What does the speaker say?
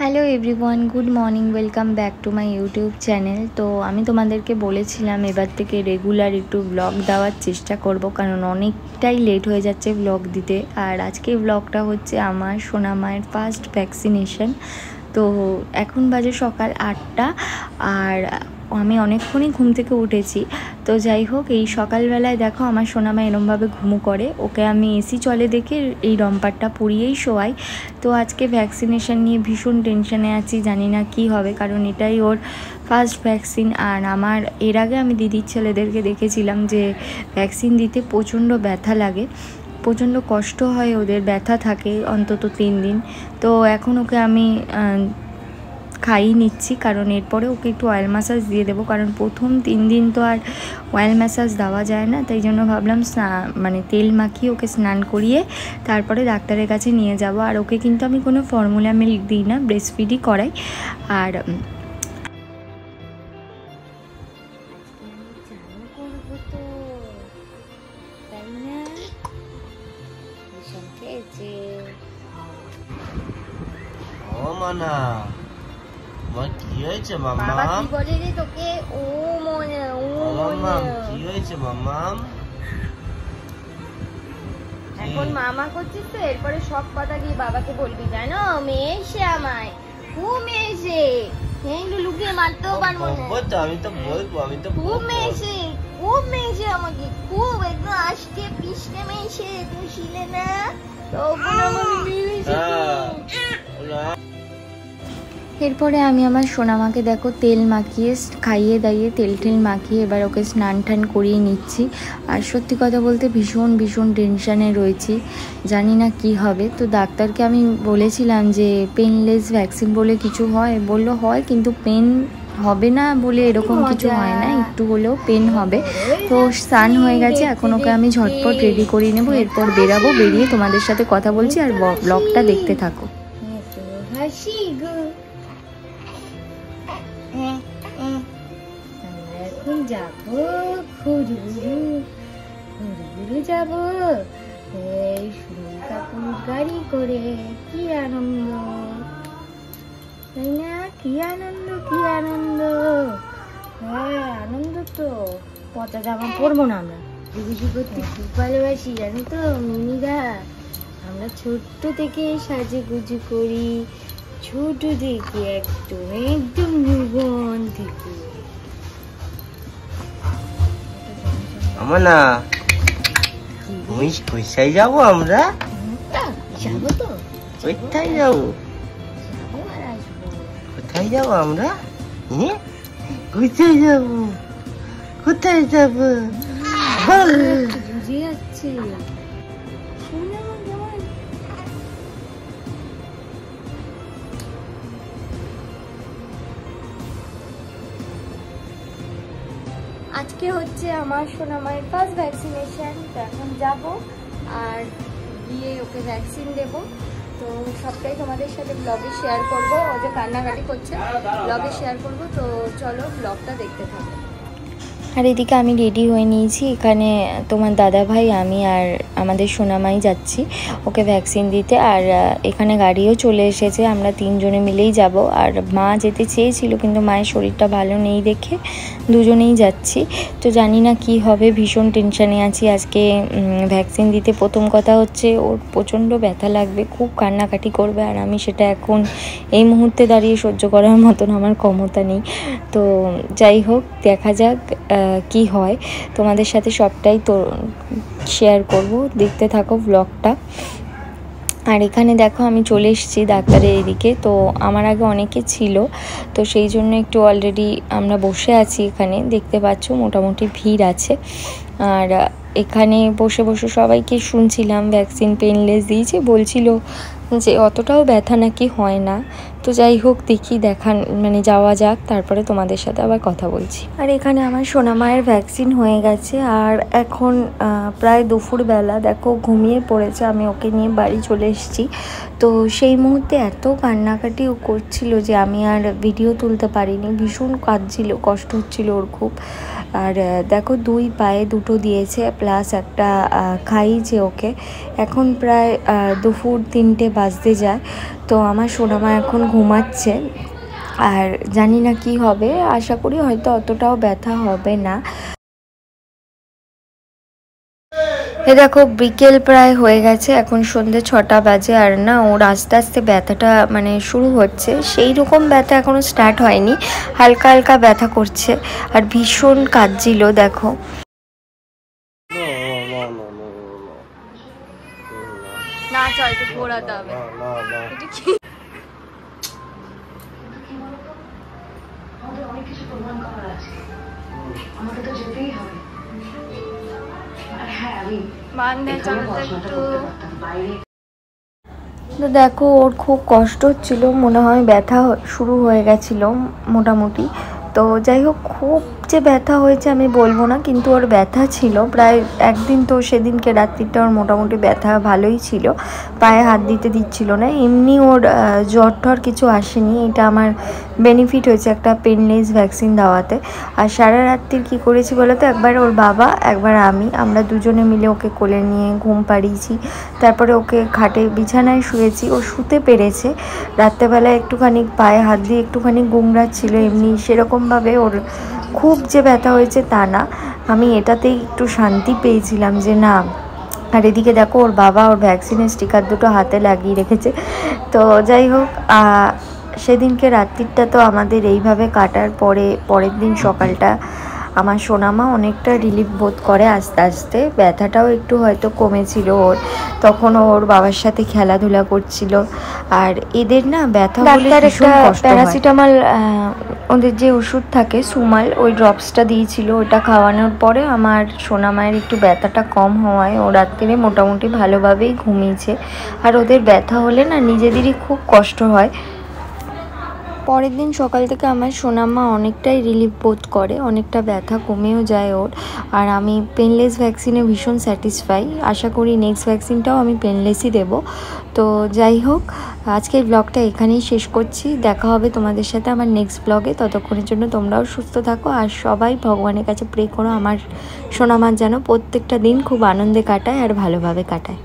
Hello everyone, good morning, welcome back to my YouTube channel. তো আমি তোমাদেরকে বলেছিলাম এবার থেকে রেগুলার একটু ব্লগ দেওয়ার চেষ্টা করব, কারণ অনেকটাই লেট হয়ে যাচ্ছে ব্লগ দিতে। আর আজকে ব্লগটা হচ্ছে আমার সোনামায়ের ফার্স্ট ভ্যাকসিনেশন। তো এখন বাজে সকাল 8টা আর আমি অনেকক্ষণই ঘুম থেকে উঠেছি। তো যাই হোক, এই সকালবেলায় দেখো আমার সোনামা এরমভাবে ঘুমু করে। ওকে আমি এসি চলে দেখে এই রম্পারটা পরিয়েই শোয়াই। তো আজকে ভ্যাকসিনেশন নিয়ে ভীষণ টেনশনে আছি, জানি না কি হবে, কারণ এটাই ওর ফার্স্ট ভ্যাকসিন। আর আমার এর আগে আমি দিদির ছেলেদেরকে দেখেছিলাম যে ভ্যাকসিন দিতে প্রচণ্ড ব্যথা লাগে, প্রচণ্ড কষ্ট হয়, ওদের ব্যথা থাকে অন্তত 3 দিন। তো এখন ওকে আমি খাইয়ে নিচ্ছি, কারণ এরপরে ওকে একটু অয়েল ম্যাসাজ দিয়ে দেবো, কারণ প্রথম 3 দিন তো আর অয়েল ম্যাসাজ দেওয়া যায় না। তাই জন্য ভাবলাম মানে তেল মাখিয়ে ওকে স্নান করিয়ে তারপরে ডাক্তারের কাছে নিয়ে যাব। আর ওকে কিন্তু আমি কোনো ফর্মুলা মিল্ক দিই না, ব্রেস্ট ফিডই করাই। আর কি হয়েছে মাম্মা? কি বলে রে তোকে? ও মনে কি হয়েছে মাম্মা? এখন মামা করছিস তো, এরপরে সব কথা গিয়ে বাবাকে বলবি, জানো মেয়ে এসে আমায় খুব মেয়েছে, এগুলো লুকিয়ে মারতেও পারবো না। আমি তো বলবো, খুব মেয়েছে আমাকে, খুব একদম আজকে পিছনে মেয়েছে। তুমি ছিলে না তখন আমাকে মেরেছে। এরপরে আমি আমার সোনামাকে দেখো তেল মাখিয়ে খাইয়ে দাইয়ে তেল মাখিয়ে এবার ওকে স্নান টান করিয়ে নিচ্ছি। আর সত্যি কথা বলতে ভীষণ টেনশানে রয়েছি, জানি না কি হবে। তো ডাক্তারকে আমি বলেছিলাম যে পেনলেস ভ্যাকসিন বলে কিছু হয়, বললো হয়, কিন্তু পেন হবে না বলে এরকম কিছু হয় না, একটু হলেও পেন হবে। তো স্নান হয়ে গেছে, এখন ওকে আমি ঝটপট রেডি করিয়ে নেবো, এরপর বেরাবো। বেরিয়ে তোমাদের সাথে কথা বলছি, আর ব্লগটা দেখতে থাকো। এখন যাবো ঘুরু যাবো এই সুনীল কাকুর গাড়ি করে। কি আনন্দ, তাই না? কি আনন্দ। হ্যাঁ আনন্দ তো। পচা জামা পরবো না আমরা, গুজি করতে খুব ভালোবাসি, জানো তো মিনিরা। আমরা ছোট্ট থেকে সাজে গুজু করি, ছোট থেকে একদম ভুবন থেকে। না কোথায় যাবো আমরা? যাবো তো, কোথায় যাবো? কোথায় যাবো আমরা? কোথায় যাবো? বুঝে যাচ্ছে। আজকে হচ্ছে আমার সোনামায়ের ফার্স্ট ভ্যাকসিনেশন। তো এখন যাবো আর গিয়ে ওকে ভ্যাকসিন দেবো। তো সবটাই তোমাদের সাথে ব্লগে শেয়ার করবো। ও যে কান্নাকাটি করছে, ব্লগে শেয়ার করবো। তো চলো ব্লগটা দেখতে থাকো। আর এদিকে আমি রেডি হয়ে নিয়েছি, এখানে তোমার দাদা ভাই, আমি আর আমাদের সোনামাই যাচ্ছি ওকে ভ্যাকসিন দিতে। আর এখানে গাড়িও চলে এসেছে, আমরা 3 জনে মিলেই যাব। আর মা যেতে চেয়েছিল, কিন্তু মায়ের শরীরটা ভালো নেই দেখে দুজনেই যাচ্ছি। তো জানি না কি হবে, ভীষণ টেনশানে আছি। আজকে ভ্যাকসিন দিতে প্রথম কথা হচ্ছে ওর প্রচণ্ড ব্যথা লাগবে, খুব কান্নাকাটি করবে, আর আমি সেটা এখন এই মুহূর্তে দাঁড়িয়ে সহ্য করার মতন আমার ক্ষমতা নেই। তো যাই হোক, দেখা যাক কি হয়। তোমাদের সাথে সবটাই তো শেয়ার করব, দেখতে থাকো ব্লগটা। আর এখানে দেখো আমি চলে এসেছি ডাক্তারের এদিকে। তো আমার আগে অনেকে ছিল, তো সেই জন্য একটু অলরেডি আমরা বসে আছি এখানে, দেখতে পাচ্ছ মোটামুটি ভিড় আছে। আর এখানে বসে সবাইকে শুনছিলাম ভ্যাকসিন পেনলেস দিয়েছে, বলছিল যে অতটাও ব্যথা নাকি হয় না। তো যাই হোক, দেখি যাওয়া যাক, তারপরে তোমাদের সাথে আবার কথা বলছি। আর এখানে আমার সোনামায়ের ভ্যাকসিন হয়ে গেছে, আর এখন প্রায় দুপুরবেলা, দেখো ঘুমিয়ে পড়েছে। আমি ওকে নিয়ে বাড়ি চলে এসেছি। তো সেই মুহূর্তে এত কান্নাকাটি ও করছিল যে আমি আর ভিডিও তুলতে পারিনি, ভীষণ কাঁদছিল, কষ্ট হচ্ছিল ওর খুব। আর দেখো 2 পায়ে দুটো দিয়েছে, প্লাস একটা খাইয়েছে ওকে। এখন প্রায় দুপুর 3টে বাজতে যায়। তো আমার সোনামা এখন ঘুমাচ্ছে, আর জানি না কি হবে, আশা করি হয়তো অতটাও ব্যথা হবে না। এ দেখো বিকেল প্রায় হয়ে গেছে, এখন সন্ধ্যে 6টা বাজে, আর না ওর আস্তে আস্তে ব্যথাটা মানে শুরু হচ্ছে। সেই রকম ব্যথা এখনো স্টার্ট হয়নি, হালকা হালকা ব্যথা করছে আর ভীষণ কাঁদছিল দেখো। না চল একটু ঘোরাতে হবে। এটা কি? অনেক কিছু প্রমাণ করার আছে, আমাকে তো যেতেই হবে। তো দেখো ওর খুব কষ্ট হচ্ছিল, মনে হয় ব্যথা শুরু হয়ে গেছিল মোটামুটি। তো যাই হোক, খুব যে ব্যথা হয়েছে আমি বলবো না, কিন্তু ওর ব্যথা ছিল প্রায় একদিন। তো সেদিনকে রাত্রিটা ওর মোটামুটি ব্যথা ভালোই ছিল, পায়ে হাত দিতে দিচ্ছিল না। এমনি ওর জ্বর টর কিছু আসেনি, এটা আমার বেনিফিট হয়েছে একটা পেনলেস ভ্যাকসিন দেওয়াতে। আর সারা রাত্রির কী করেছি বলো তো, একবার ওর বাবা একবার আমরা দুজনে মিলে ওকে কোলে নিয়ে ঘুম পাড়িয়েছি। তারপরে ওকে খাটে বিছানায় শুয়েছি, ও শুতে পেরেছে। রাত্রেবেলায় একটুখানি পায়ে হাত দিয়ে একটুখানি গুমরাচ্ছিল, এমনি সেরকমভাবে ওর খুব যে ব্যথা হয়েছে তা না। আমি এটাতেই একটু শান্তি পেয়েছিলাম যে না। আর এদিকে দেখো ওর বাবা ওর ভ্যাকসিনের স্টিকার দুটো হাতে লাগিয়ে রেখেছে। তো যাই হোক, সেদিনকে রাত্রিটা তো আমাদের এইভাবে কাটার পরের দিন সকালটা আমার সোনামা অনেকটা রিলিফ বোধ করে আস্তে আস্তে। ব্যথাটাও একটু হয়তো কমেছিল ওর, তখন ওর বাবার সাথে খেলাধুলা করছিল। আর এদের না ব্যথা হলে ভীষণ কষ্ট হয়। প্যারাসিটামল ওদের যে ওষুধ থাকে সুমাল, ওই ড্রপসটা দিয়েছিল, ওটা খাওয়ানোর পরে আমার সোনামায়ের একটু ব্যথাটা কম হওয়ায় ও রাত্রে মোটামুটি ভালোভাবেই ঘুমিয়েছে। আর ওদের ব্যথা হলে না নিজেদেরই খুব কষ্ট হয়। পরের দিন সকাল থেকে আমার সোনামা অনেকটাই রিলিফ বোধ করে, অনেকটা ব্যথা কমেও যায় ওর। আর আমি পেনলেস ভ্যাকসিনে ভীষণ স্যাটিসফাই, আশা করি নেক্সট ভ্যাকসিনটাও আমি পেনলেসই দেব। তো যাই হোক, আজকের ব্লগটা এখানেই শেষ করছি। দেখা হবে তোমাদের সাথে আমার নেক্সট ব্লগে। ততক্ষণের জন্য তোমরাও সুস্থ থাকো, আর সবাই ভগবানের কাছে প্রে করো আমার সোনামার যেন প্রত্যেকটা দিন খুব আনন্দে কাটায় আর ভালোভাবে কাটায়।